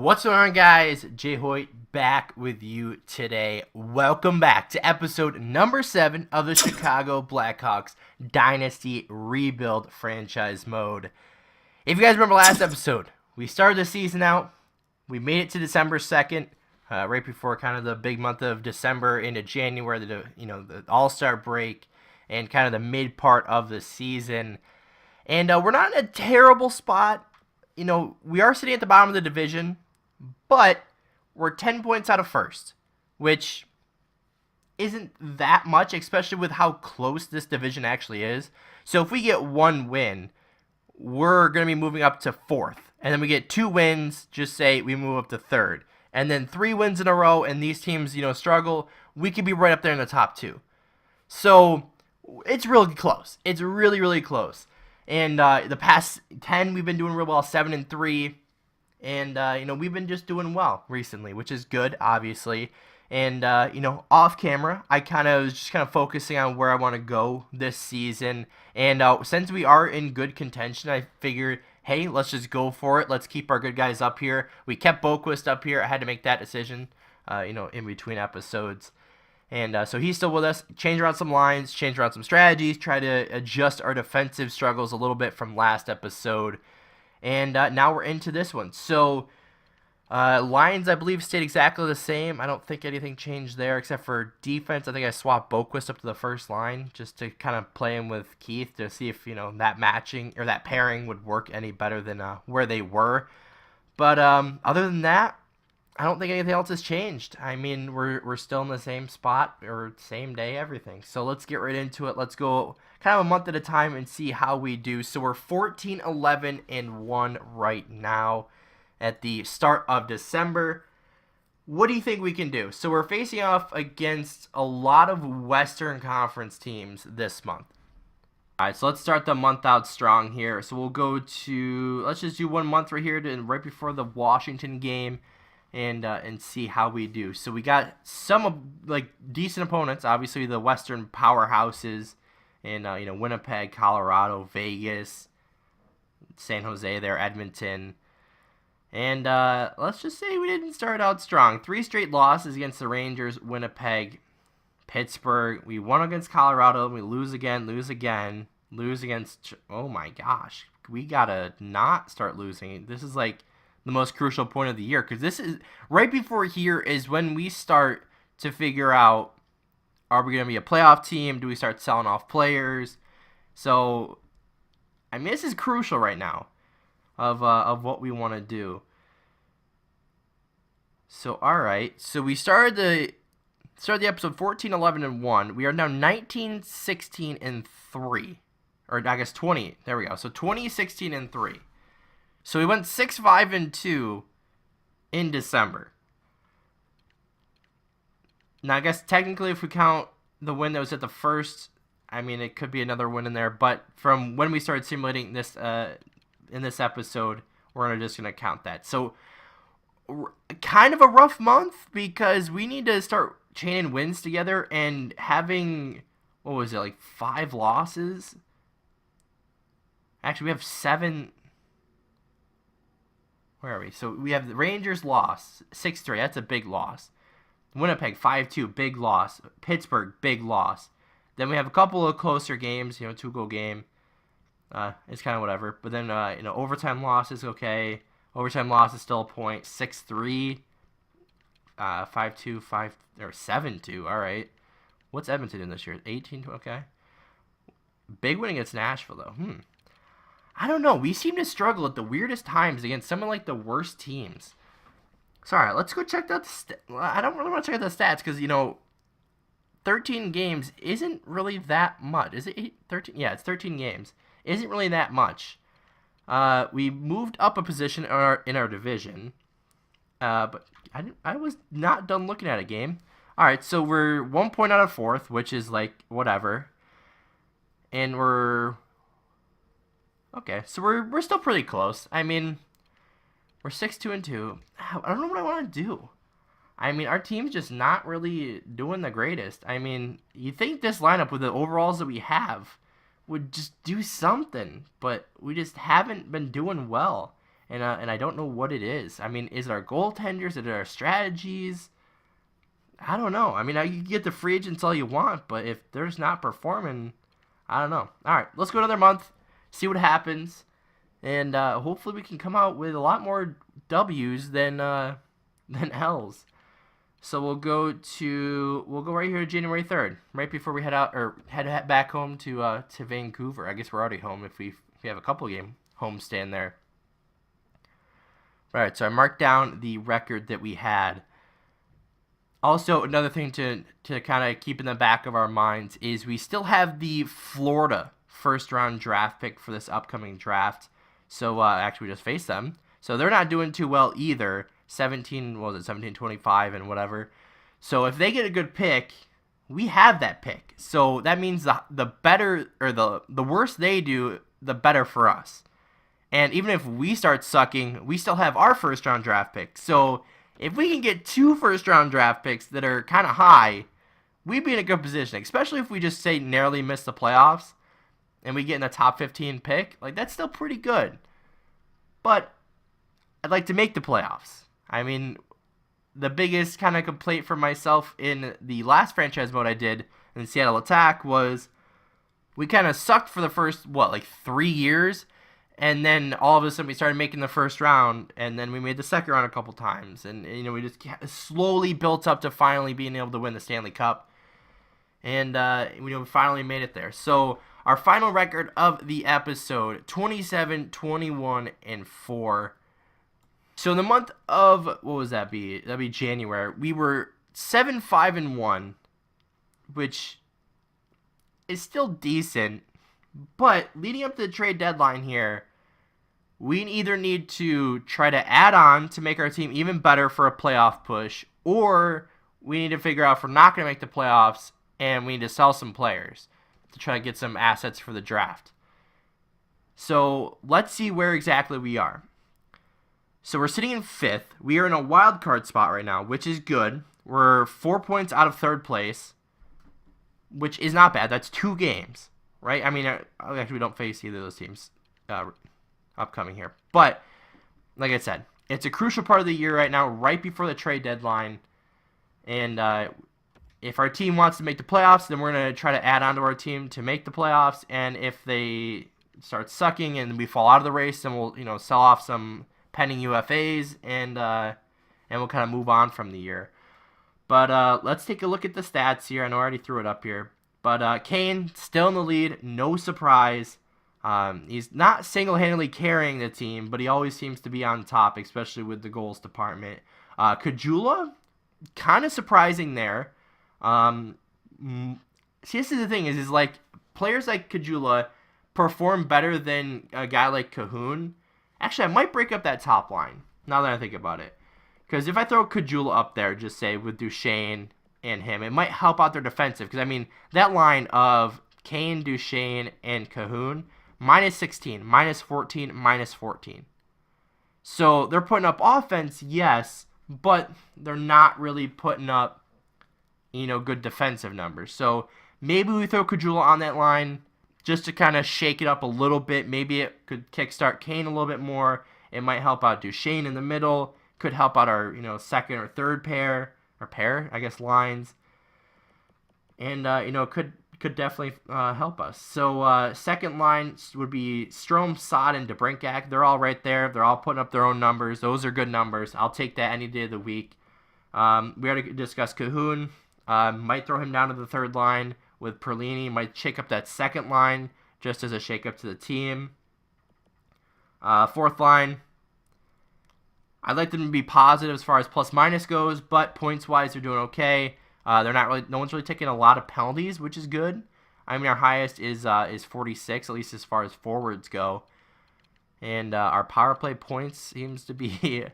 What's going on, guys? JHoyt back with you today. Welcome back to episode number 7 of the Chicago Blackhawks Dynasty Rebuild Franchise Mode. If you guys remember last episode, we started the season out. We made it to December 2nd, right before kind of the big month of December into January, the All-Star break, and kind of the mid part of the season. And we're not in a terrible spot. We are sitting at the bottom of the division, but we're 10 points out of first, which isn't that much, especially with how close this division actually is. So if we get one win, we're going to be moving up to 4th. And then we get 2 wins, just say we move up to 3rd. And then 3 wins in a row, and these teams, struggle, we could be right up there in the top 2. So it's really close. It's really, really close. And the past 10, we've been doing real well, 7-3. And, we've been just doing well recently, which is good, obviously. And, off camera, I was just focusing on where I want to go this season. And since we are in good contention, I figured, hey, let's just go for it. Let's keep our good guys up here. We kept Boquist up here. I had to make that decision, in between episodes. And so he's still with us. Change around some lines, change around some strategies, try to adjust our defensive struggles a little bit from last episode. And now we're into this one. So lines, I believe, stayed exactly the same. I don't think anything changed there except for defense. I think I swapped Boquist up to the first line just to kind of play him with Keith to see if, that matching or that pairing would work any better than where they were. But other than that, I don't think anything else has changed. I mean, we're still in the same spot or same day, everything. So let's get right into it. Let's go kind of a month at a time and see how we do. So we're 14-11-1 right now at the start of December. What do you think we can do? So we're facing off against a lot of Western Conference teams this month. All right, so let's start the month out strong here. So we'll go to, let's just do 1 month right here right before the Washington game. And see how we do. So we got some decent opponents. Obviously, the Western powerhouses in Winnipeg, Colorado, Vegas, San Jose, there, Edmonton, and let's just say we didn't start out strong. 3 straight losses against the Rangers, Winnipeg, Pittsburgh. We won against Colorado. We lose again, lose against. Oh my gosh, we gotta not start losing. This is the most crucial point of the year, because this is right before here is when we start to figure out, are we going to be a playoff team? Do we start selling off players? So, I mean, this is crucial right now of what we want to do. So, all right. So we started the episode 14-11-1. We are now 19-16-3, or I guess 20. There we go. So 20-16-3. So we went 6-5-2 in December. Now, I guess technically if we count the win that was at the first, I mean, it could be another win in there. But from when we started simulating this in this episode, we're just going to count that. So kind of a rough month because we need to start chaining wins together and having, 5 losses? Actually, we have 7... Where are we? So we have the Rangers loss, 6-3. That's a big loss. Winnipeg, 5-2, big loss. Pittsburgh, big loss. Then we have a couple of closer games, 2-goal game. It's kind of whatever. But then, overtime loss is okay. Overtime loss is still a point. 6-3, 5-2, 7-2. All right. What's Edmonton in this year? 18-2, okay. Big win against Nashville, though. I don't know. We seem to struggle at the weirdest times against some of the worst teams. Sorry, let's go check out I don't really want to check out the stats because, 13 games isn't really that much. Is it 13? Yeah, it's 13 games. Isn't really that much. We moved up a position in our division. But I was not done looking at a game. All right, so we're 1 point out of 4th, which is whatever. And we're... Okay, so we're still pretty close. I mean, we're 6-2-2. I don't know what I want to do. I mean, our team's just not really doing the greatest. I mean, you think this lineup with the overalls that we have would just do something, but we just haven't been doing well. and I don't know what it is. I mean, is it our goaltenders? Is it our strategies? I don't know. I mean, you get the free agents all you want, but if they're just not performing, I don't know. All right, let's go another month, see what happens, and hopefully we can come out with a lot more W's than L's. So we'll go right here to January 3rd, right before we head back home to Vancouver. I guess we're already home if we have a couple game homestand there. All right, so I marked down the record that we had. Also, another thing to kind of keep in the back of our minds is we still have the Florida first-round draft pick for this upcoming draft. So, actually, we just faced them. So, they're not doing too well either. 1725 and whatever. So, if they get a good pick, we have that pick. So, that means the better, or the worse they do, the better for us. And even if we start sucking, we still have our first-round draft pick. So, if we can get 2 first-round draft picks that are kind of high, we'd be in a good position, especially if we just, say, narrowly miss the playoffs and we get in the top 15 pick. Like, that's still pretty good. But I'd like to make the playoffs. I mean, the biggest kind of complaint for myself in the last franchise mode I did in Seattle Attack was we kind of sucked for the first, 3 years. And then all of a sudden we started making the first round, and then we made the second round a couple times. And, we just slowly built up to finally being able to win the Stanley Cup. And, we finally made it there. So our final record of the episode, 27, 21, and 4. So in the month of, what would that be? That'd be January. We were 7-5-1, which is still decent. But leading up to the trade deadline here, we either need to try to add on to make our team even better for a playoff push, or we need to figure out if we're not going to make the playoffs and we need to sell some players to try to get some assets for the draft. So let's see where exactly we are. So we're sitting in 5th. We are in a wild card spot right now, which is good. We're 4 points out of 3rd place, which is not bad. That's 2 games. Right? I mean, actually, we don't face either of those teams upcoming here. But, like I said, it's a crucial part of the year right now, right before the trade deadline. And if our team wants to make the playoffs, then we're going to try to add on to our team to make the playoffs. And if they start sucking and we fall out of the race, then we'll, sell off some pending UFAs and we'll kind of move on from the year. But let's take a look at the stats here. I know I already threw it up here. But Kane still in the lead, no surprise. He's not single-handedly carrying the team, but he always seems to be on top, especially with the goals department. Kajula, kind of surprising there. See, this is the thing, is like players like Kajula perform better than a guy like Cahoon. Actually, I might break up that top line, now that I think about it. Because if I throw Kajula up there, just say with Duchesne and him, it might help out their defensive. Because, I mean, that line of Kane, Duchesne, and Cahoon, minus 16, minus 14, minus 14. So they're putting up offense, yes, but they're not really putting up, good defensive numbers. So maybe we throw Kajula on that line just to kind of shake it up a little bit. Maybe it could kickstart Kane a little bit more. It might help out Duchesne in the middle. Could help out our, second or third pair, lines. And, could definitely help us. So, second line would be Strome, Sod, and DeBrincat. They're all right there. They're all putting up their own numbers. Those are good numbers. I'll take that any day of the week. We already discussed Cahoon. Might throw him down to the third line with Perlini. Might shake up that second line just as a shake-up to the team. Fourth line, I'd like them to be positive as far as plus-minus goes, but points-wise, they're doing okay. No one's really taking a lot of penalties, which is good. I mean, our highest is 46, at least as far as forwards go. And our power play points seems to be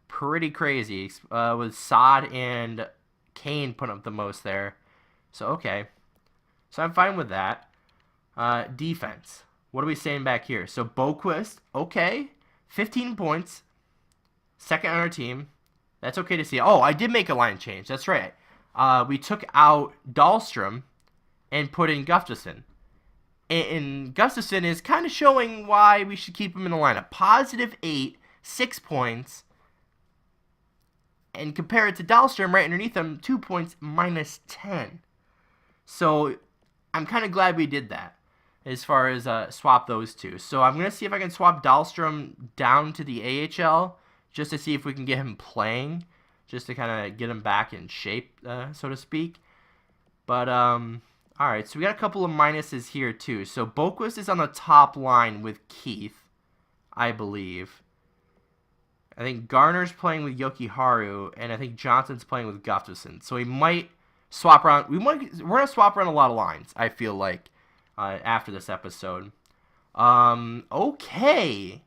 pretty crazy, with Sod and Kane putting up the most there. So, okay. So I'm fine with that. Defense. What are we saying back here? So Boquist, okay. 15 points. Second on our team. That's okay to see. Oh, I did make a line change. That's right. We took out Dahlstrom and put in Gustafsson. And Gustafsson is kind of showing why we should keep him in the lineup. Positive 8, 6 points. And compare it to Dahlstrom right underneath him, 2 points, minus 10. So I'm kind of glad we did that as far as swap those two. So I'm going to see if I can swap Dahlstrom down to the AHL just to see if we can get him playing, just to kind of get him back in shape, so to speak. But, all right, so we got a couple of minuses here too. So Boquist is on the top line with Keith, I believe. I think Garner's playing with Yokiharu, and I think Johnson's playing with Gustafsson. So we might swap around. We're gonna swap around a lot of lines, I feel like, after this episode. Okay.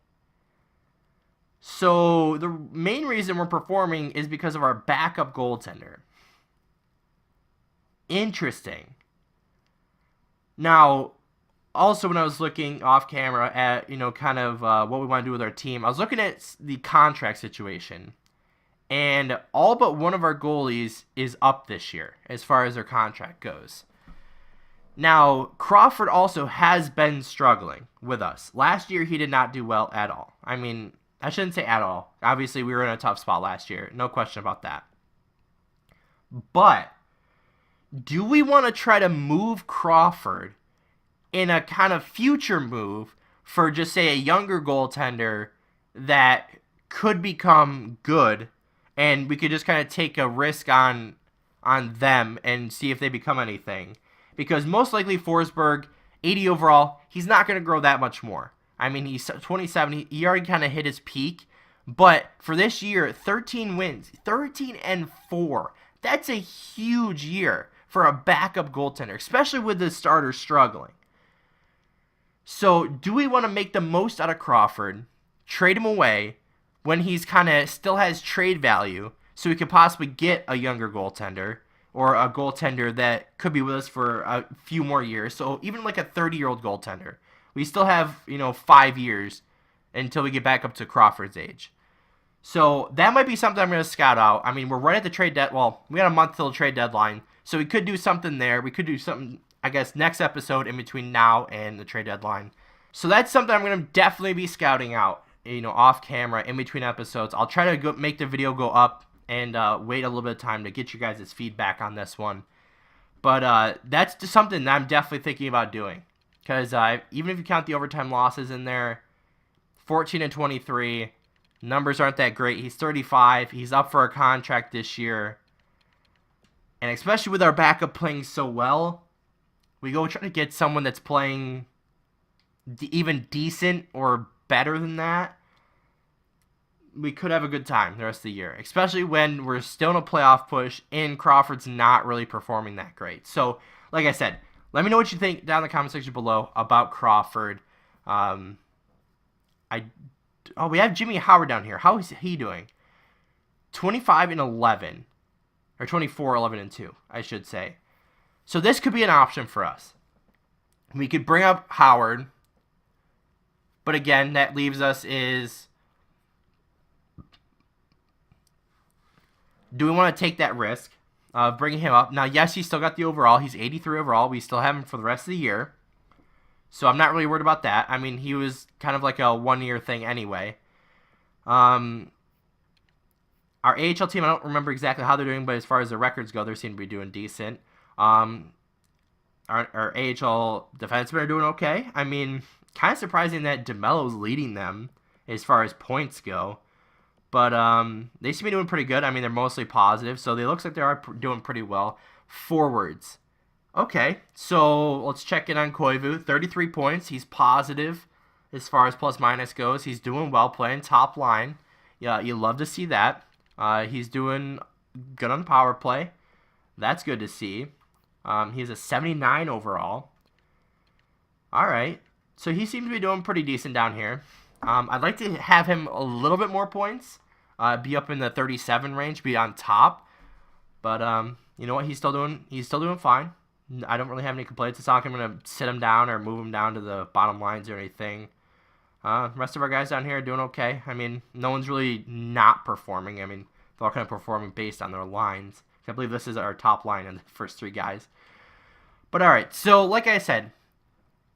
So the main reason we're performing is because of our backup goaltender. Interesting. Now, also, when I was looking off camera at, kind of what we want to do with our team, I was looking at the contract situation. And all but one of our goalies is up this year as far as their contract goes. Now, Crawford also has been struggling with us. Last year, he did not do well at all. I mean, I shouldn't say at all. Obviously, we were in a tough spot last year. No question about that. But do we want to try to move Crawford in a kind of future move for just, say, a younger goaltender that could become good, and we could just kind of take a risk on them and see if they become anything? Because most likely Forsberg, 80 overall, he's not going to grow that much more. I mean, he's 27. He already kind of hit his peak. But for this year, 13 wins, 13-4. That's a huge year for a backup goaltender, especially with the starters struggling. So do we want to make the most out of Crawford, trade him away when he's kind of still has trade value, so we could possibly get a younger goaltender or a goaltender that could be with us for a few more years? So even like a 30-year-old goaltender, we still have 5 years until we get back up to Crawford's age. So that might be something I'm going to scout out. I mean, we're right at the trade deadline. Well, we got a month till the trade deadline, so we could do something there. We could do something, I guess, next episode in between now and the trade deadline. So that's something I'm going to definitely be scouting out, off camera in between episodes. I'll try to make the video go up and wait a little bit of time to get you guys' feedback on this one. But that's just something that I'm definitely thinking about doing. Because even if you count the overtime losses in there, 14-23, numbers aren't that great. He's 35. He's up for a contract this year. And especially with our backup playing so well, we go try to get someone that's playing even decent or better than that. We could have a good time the rest of the year, especially when we're still in a playoff push and Crawford's not really performing that great. So, like I said, let me know what you think down in the comment section below about Crawford. We have Jimmy Howard down here. How is he doing? 25-11. Or 24-11-2, I should say. So this could be an option for us. We could bring up Howard. But again, that leaves us is, do we want to take that risk of bringing him up? Now, yes, he's still got the overall. He's 83 overall. We still have him for the rest of the year. So I'm not really worried about that. I mean, he was kind of like a one-year thing anyway. Our AHL team, I don't remember exactly how they're doing, but as far as the records go, they seem to be doing decent. Our AHL defensemen are doing okay. I mean, kind of surprising that DeMello's leading them as far as points go. But they seem to be doing pretty good. I mean, they're mostly positive, so it looks like they are doing pretty well. Forwards. Okay, so let's check in on Koivu. 33 points. He's positive as far as plus-minus goes. He's doing well, playing top line. Yeah, you love to see that. He's doing good on power play. That's good to see. He's a 79 overall. All right. So he seems to be doing pretty decent down here. I'd like to have him a little bit more points. Be up in the 37 range, be on top. But you know what? He's still doing fine. I don't really have any complaints. It's not like I'm going to sit him down or move him down to the bottom lines or anything. Rest of our guys down here are doing okay. I mean, no one's really not performing. I mean, they're all kind of performing based on their lines. I believe this is our top line and the first three guys. But all right, so like I said,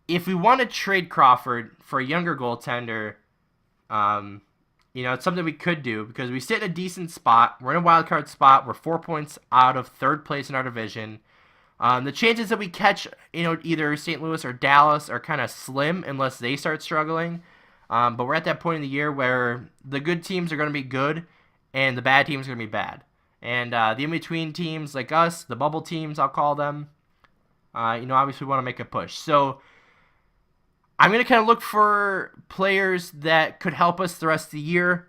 if we want to trade Crawford for a younger goaltender, it's something we could do because we sit in a decent spot. We're in a wild card spot. We're 4 points out of third place in our division. The chances that we catch, either St. Louis or Dallas are kind of slim unless they start struggling. But we're at that point in the year where the good teams are going to be good and the bad teams are going to be bad. And the in-between teams like us, the bubble teams, I'll call them, obviously we want to make a push. So I'm going to kind of look for players that could help us the rest of the year.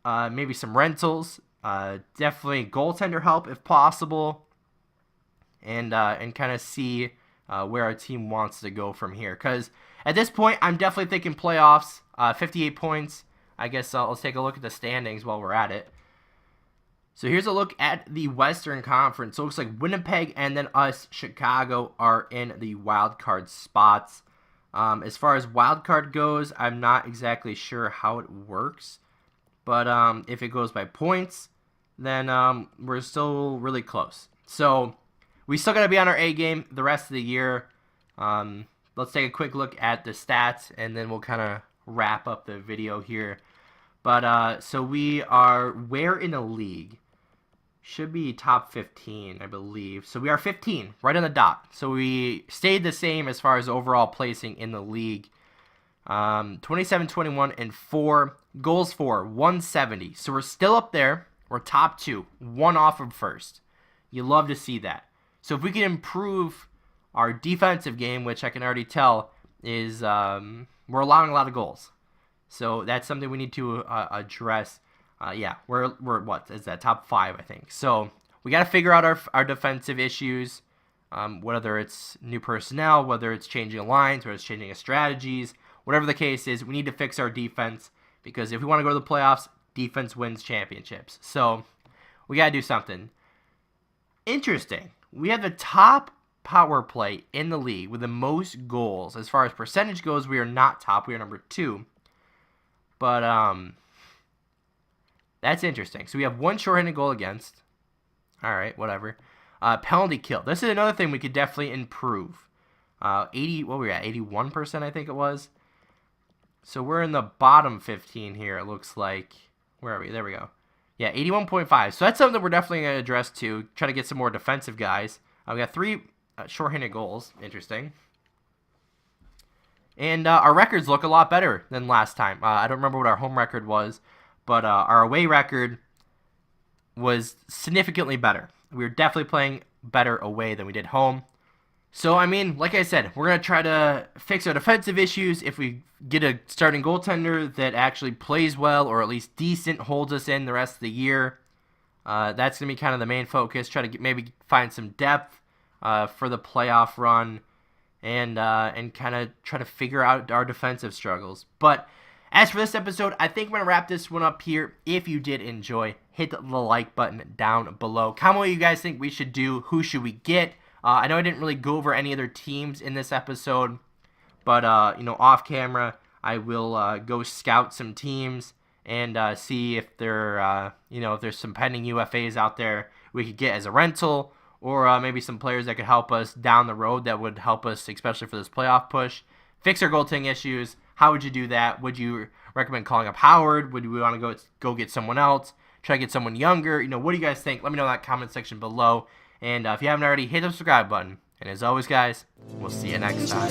Maybe some rentals. Definitely goaltender help if possible. And kind of see where our team wants to go from here. Because at this point, I'm definitely thinking playoffs. 58 points. I guess let's take a look at the standings while we're at it. So here's a look at the Western Conference. So it looks like Winnipeg and then us, Chicago, are in the wild card spots. As far as wild card goes, I'm not exactly sure how it works. But if it goes by points, then we're still really close. So we still got to be on our A game the rest of the year. Let's take a quick look at the stats, and then we'll kind of wrap up the video here. But so we are where in the league? Should be top 15, I believe. So we are 15, right on the dot. So we stayed the same as far as overall placing in the league. 27, 21, and 4. Goals for, 170. So we're still up there. We're top 2, 1 off of first. You love to see that. So if we can improve our defensive game, which I can already tell is we're allowing a lot of goals. So that's something we need to address. We're what is that, top 5, I think. So we got to figure out our defensive issues, whether it's new personnel, whether it's changing lines, whether it's changing strategies, whatever the case is. We need to fix our defense because if we want to go to the playoffs, defense wins championships. So we got to do something. Interesting. We have the top power play in the league with the most goals. As far as percentage goes, we are not top. We are number 2. But that's interesting. So we have 1 shorthanded goal against. All right, whatever. Penalty kill. This is another thing we could definitely improve. 80. What were we at? 81%, I think it was. So we're in the bottom 15 here. It looks like. Where are we? There we go. Yeah, 81.5. So that's something that we're definitely going to address too. Try to get some more defensive guys. We got 3 shorthanded goals. Interesting. And our records look a lot better than last time. I don't remember what our home record was, but our away record was significantly better. We were definitely playing better away than we did home. So, I mean, like I said, we're going to try to fix our defensive issues. If we get a starting goaltender that actually plays well or at least decent, holds us in the rest of the year, that's going to be kind of the main focus. Try to maybe find some depth for the playoff run and kind of try to figure out our defensive struggles. But as for this episode, I think we're going to wrap this one up here. If you did enjoy, hit the like button down below. Comment what you guys think we should do. Who should we get? I know I didn't really go over any other teams in this episode, but off camera, I will go scout some teams and see if there, if there's some pending UFAs out there we could get as a rental, or maybe some players that could help us down the road that would help us, especially for this playoff push. Fix our goaltending issues. How would you do that? Would you recommend calling up Howard? Would we want to go get someone else? Try to get someone younger? What do you guys think? Let me know in that comment section below. And if you haven't already, hit the subscribe button. And as always, guys, we'll see you next time.